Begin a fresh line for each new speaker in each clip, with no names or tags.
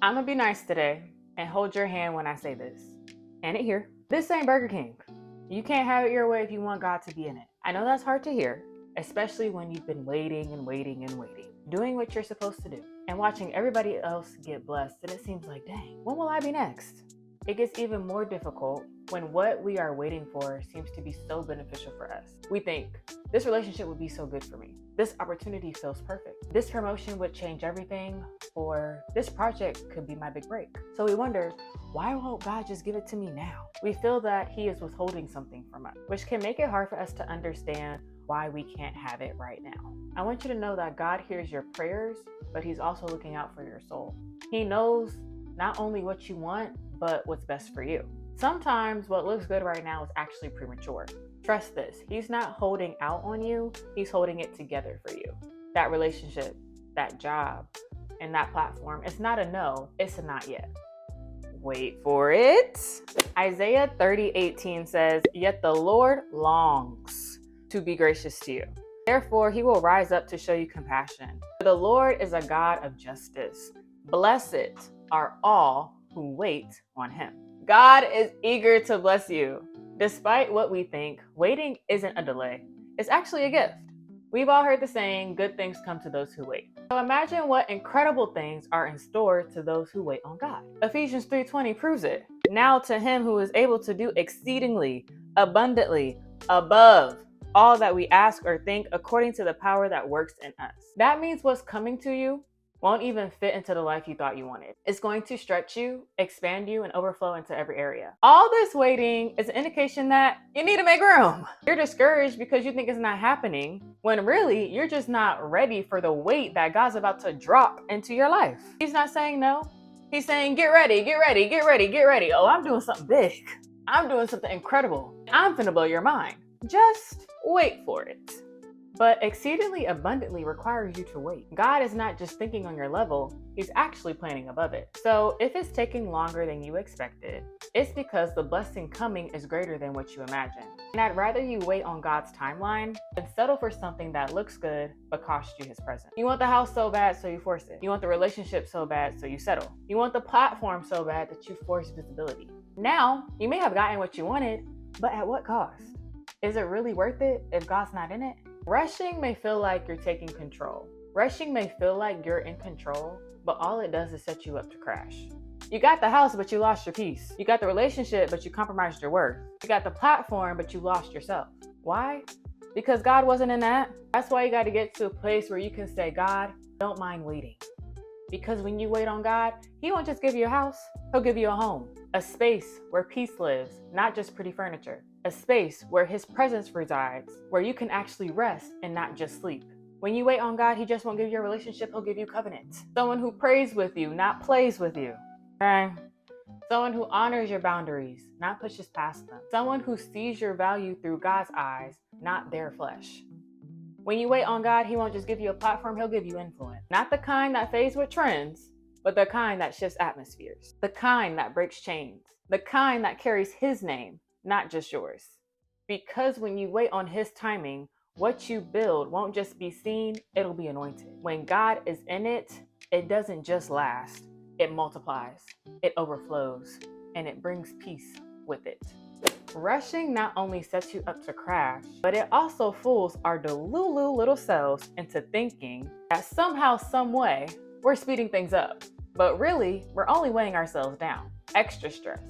I'm gonna be nice today and hold your hand when I say this. And it here. This ain't Burger King. You can't have it your way if you want God to be in it. I know that's hard to hear, especially when you've been waiting and waiting and waiting, doing what you're supposed to do, and watching everybody else get blessed, and it seems like, dang, when will I be next? It gets even more difficult when what we are waiting for seems to be so beneficial for us. We think, this relationship would be so good for me. This opportunity feels perfect. This promotion would change everything, or this project could be my big break. So we wonder, why won't God just give it to me now? We feel that He is withholding something from us, which can make it hard for us to understand why we can't have it right now. I want you to know that God hears your prayers, but He's also looking out for your soul. He knows not only what you want, but what's best for you. Sometimes what looks good right now is actually premature. Trust this, He's not holding out on you, He's holding it together for you. That relationship, that job, and that platform, it's not a no, it's a not yet. Wait for it. Isaiah 30:18 says, "Yet the Lord longs to be gracious to you. Therefore, He will rise up to show you compassion. For the Lord is a God of justice. Blessed are all who wait on Him." God is eager to bless you. Despite what we think, waiting isn't a delay. It's actually a gift. We've all heard the saying, good things come to those who wait. So imagine what incredible things are in store to those who wait on God. Ephesians 3:20 proves it. Now to Him who is able to do exceedingly, abundantly, above all that we ask or think, according to the power that works in us. That means what's coming to you won't even fit into the life you thought you wanted. It's going to stretch you, expand you, and overflow into every area. All this waiting is an indication that you need to make room. You're discouraged because you think it's not happening, when really you're just not ready for the weight that God's about to drop into your life. He's not saying no. He's saying, get ready, get ready, get ready, get ready. Oh, I'm doing something big. I'm doing something incredible. I'm finna blow your mind. Just wait for it. But exceedingly abundantly requires you to wait. God is not just thinking on your level, He's actually planning above it. So if it's taking longer than you expected, it's because the blessing coming is greater than what you imagined. And I'd rather you wait on God's timeline than settle for something that looks good but costs you His presence. You want the house so bad, so you force it. You want the relationship so bad, so you settle. You want the platform so bad that you force visibility. Now, you may have gotten what you wanted, but at what cost? Is it really worth it if God's not in it? Rushing may feel like you're taking control. Rushing may feel like you're in control, but all it does is set you up to crash. You got the house, but you lost your peace. You got the relationship, but you compromised your worth. You got the platform, but you lost yourself. Why? Because God wasn't in that. That's why you got to get to a place where you can say, God, don't mind waiting. Because when you wait on God, He won't just give you a house, He'll give you a home, a space where peace lives, not just pretty furniture, a space where His presence resides, where you can actually rest and not just sleep. When you wait on God, He just won't give you a relationship, He'll give you covenant. Someone who prays with you, not plays with you. Okay? Someone who honors your boundaries, not pushes past them. Someone who sees your value through God's eyes, not their flesh. When you wait on God, He won't just give you a platform, He'll give you influence. Not the kind that fades with trends, but the kind that shifts atmospheres. The kind that breaks chains. The kind that carries His name, not just yours. Because when you wait on His timing, what you build won't just be seen, it'll be anointed. When God is in it, it doesn't just last, it multiplies, it overflows, and it brings peace with it. Rushing not only sets you up to crash, but it also fools our delulu little selves into thinking that somehow, some way, we're speeding things up. But really, we're only weighing ourselves down. Extra stress,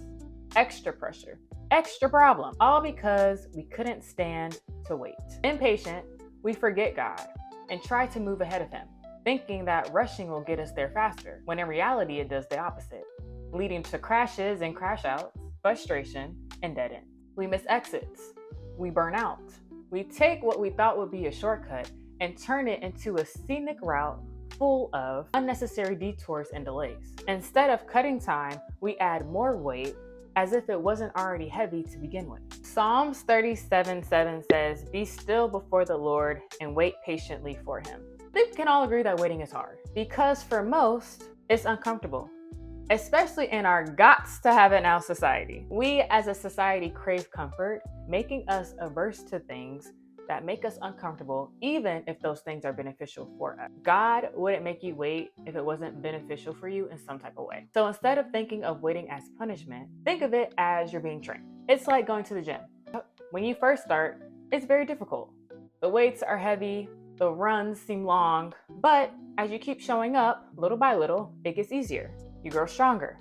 extra pressure, extra problem, all because we couldn't stand to wait. Impatient, we forget God and try to move ahead of Him, thinking that rushing will get us there faster, when in reality it does the opposite, leading to crashes and crash outs, frustration, and dead ends. We miss exits, we burn out, we take what we thought would be a shortcut and turn it into a scenic route full of unnecessary detours and delays. Instead of cutting time, we add more weight as if it wasn't already heavy to begin with. Psalms 37:7 says, "Be still before the Lord and wait patiently for Him." I think we can all agree that waiting is hard, because for most, it's uncomfortable, especially in our gots to have it now society. We as a society crave comfort, making us averse to things that make us uncomfortable, even if those things are beneficial for us. God wouldn't make you wait if it wasn't beneficial for you in some type of way. So instead of thinking of waiting as punishment, think of it as you're being trained. It's like going to the gym. When you first start, it's very difficult. The weights are heavy, the runs seem long, but as you keep showing up, little by little, it gets easier. You grow stronger.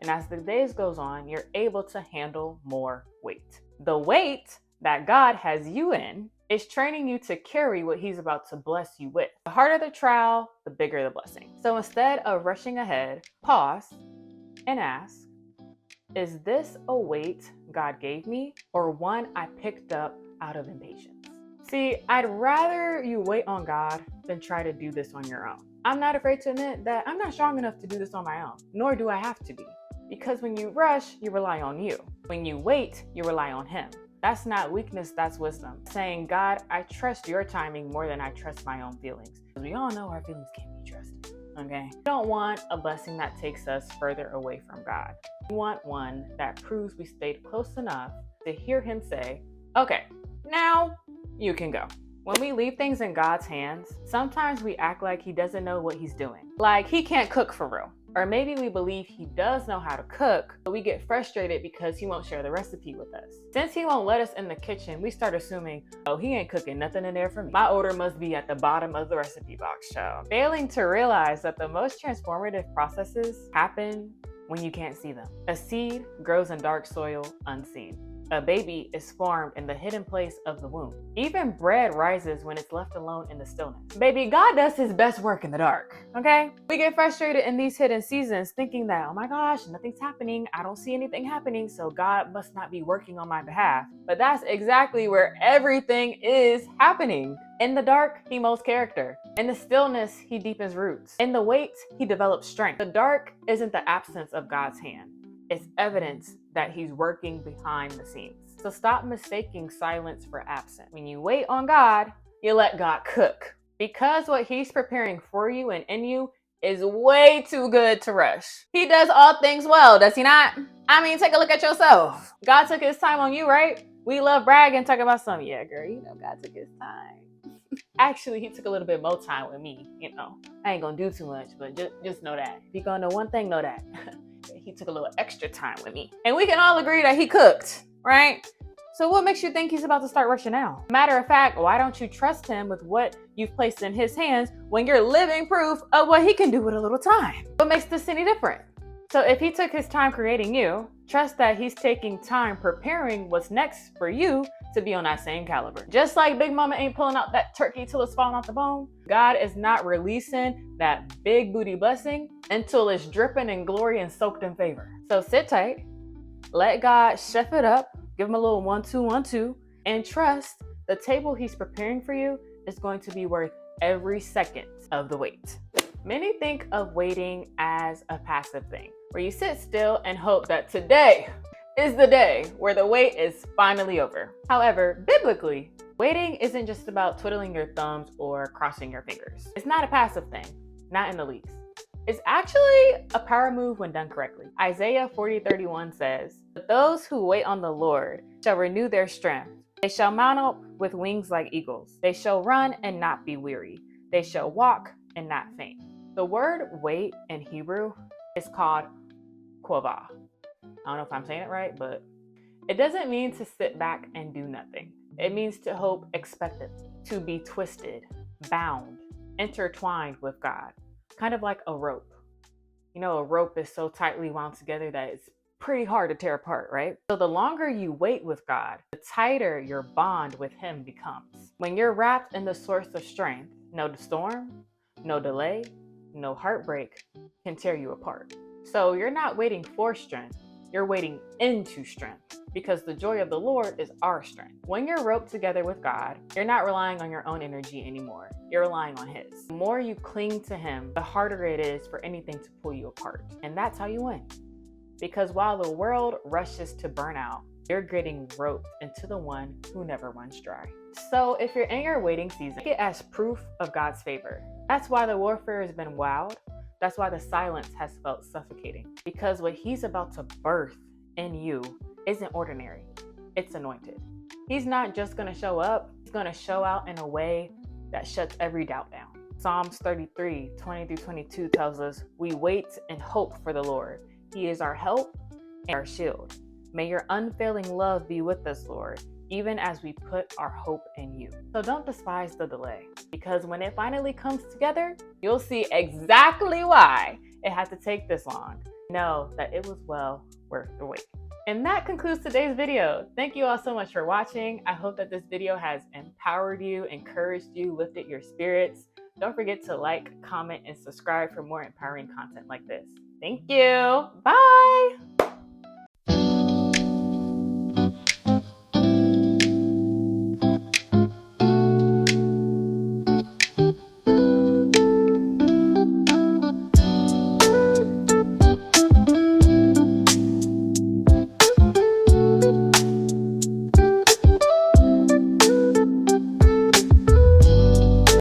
And as the days goes on, you're able to handle more weight. The weight that God has you in is training you to carry what he's about to bless you with. The harder the trial, the bigger the blessing. So instead of rushing ahead, pause and ask, is this a weight God gave me or one I picked up out of impatience? See, I'd rather you wait on God than try to do this on your own. I'm not afraid to admit that I'm not strong enough to do this on my own, nor do I have to be. Because when you rush, you rely on you. When you wait, you rely on him. That's not weakness, that's wisdom. Saying, God, I trust your timing more than I trust my own feelings. We all know our feelings can't be trusted, okay? We don't want a blessing that takes us further away from God. We want one that proves we stayed close enough to hear him say, okay, now you can go. When we leave things in God's hands, sometimes we act like he doesn't know what he's doing. Like he can't cook for real. Or maybe we believe he does know how to cook, but we get frustrated because he won't share the recipe with us. Since he won't let us in the kitchen, we start assuming, oh, he ain't cooking nothing in there for me. My order must be at the bottom of the recipe box, child. Failing to realize that the most transformative processes happen when you can't see them. A seed grows in dark soil unseen. A baby is formed in the hidden place of the womb. Even bread rises when it's left alone in the stillness. Baby, God does his best work in the dark, okay? We get frustrated in these hidden seasons thinking that, oh my gosh, nothing's happening. I don't see anything happening, so God must not be working on my behalf. But that's exactly where everything is happening. In the dark, he molds character. In the stillness, he deepens roots. In the wait, he develops strength. The dark isn't the absence of God's hand. It's evidence that he's working behind the scenes. So stop mistaking silence for absence. When you wait on God, you let God cook. Because what he's preparing for you and in you is way too good to rush. He does all things well, does he not? I mean, take a look at yourself. God took his time on you, right? We love bragging, talking about something. Yeah, girl, you know God took his time. Actually, he took a little bit more time with me, you know. I ain't gonna do too much, but just know that. If you're gonna know one thing, know that. He took a little extra time with me. And we can all agree that he cooked, right? So what makes you think he's about to start rushing now? Matter of fact, why don't you trust him with what you've placed in his hands when you're living proof of what he can do with a little time? What makes this any different? So if he took his time creating you, trust that he's taking time preparing what's next for you to be on that same caliber. Just like Big Mama ain't pulling out that turkey till it's falling off the bone, God is not releasing that big booty blessing until it's dripping in glory and soaked in favor. So sit tight, let God chef it up, give him a little 1-2-1-2, and trust the table he's preparing for you is going to be worth every second of the wait. Many think of waiting as a passive thing, where you sit still and hope that today is the day where the wait is finally over. However, biblically, waiting isn't just about twiddling your thumbs or crossing your fingers. It's not a passive thing, not in the least. It's actually a power move when done correctly. Isaiah 40:31 says, "But those who wait on the Lord shall renew their strength. They shall mount up with wings like eagles. They shall run and not be weary. They shall walk and not faint." The word wait in Hebrew is called kvah. I don't know if I'm saying it right, but it doesn't mean to sit back and do nothing. It means to hope expectantly, to be twisted, bound, intertwined with God, kind of like a rope. You know, a rope is so tightly wound together that it's pretty hard to tear apart, right? So the longer you wait with God, the tighter your bond with him becomes. When you're wrapped in the source of strength, no storm, no delay, no heartbreak can tear you apart. So you're not waiting for strength, you're waiting into strength, because the joy of the Lord is our strength. When you're roped together with God, you're not relying on your own energy anymore. You're relying on his. The more you cling to him, the harder it is for anything to pull you apart. And that's how you win. Because while the world rushes to burnout, you're getting roped into the one who never runs dry. So if you're in your waiting season, take it as proof of God's favor. That's why the warfare has been wild. That's why the silence has felt suffocating. Because what he's about to birth in you isn't ordinary, it's anointed. He's not just going to show up, he's going to show out in a way that shuts every doubt down. Psalms 33, 20 through 22 tells us, we wait and hope for the Lord. He is our help and our shield. May your unfailing love be with us, Lord, even as we put our hope in you. So don't despise the delay, because when it finally comes together, you'll see exactly why it had to take this long. Know that it was well worth the wait. And that concludes today's video. Thank you all so much for watching. I hope that this video has empowered you, encouraged you, lifted your spirits. Don't forget to like, comment, and subscribe for more empowering content like this. Thank you. Bye.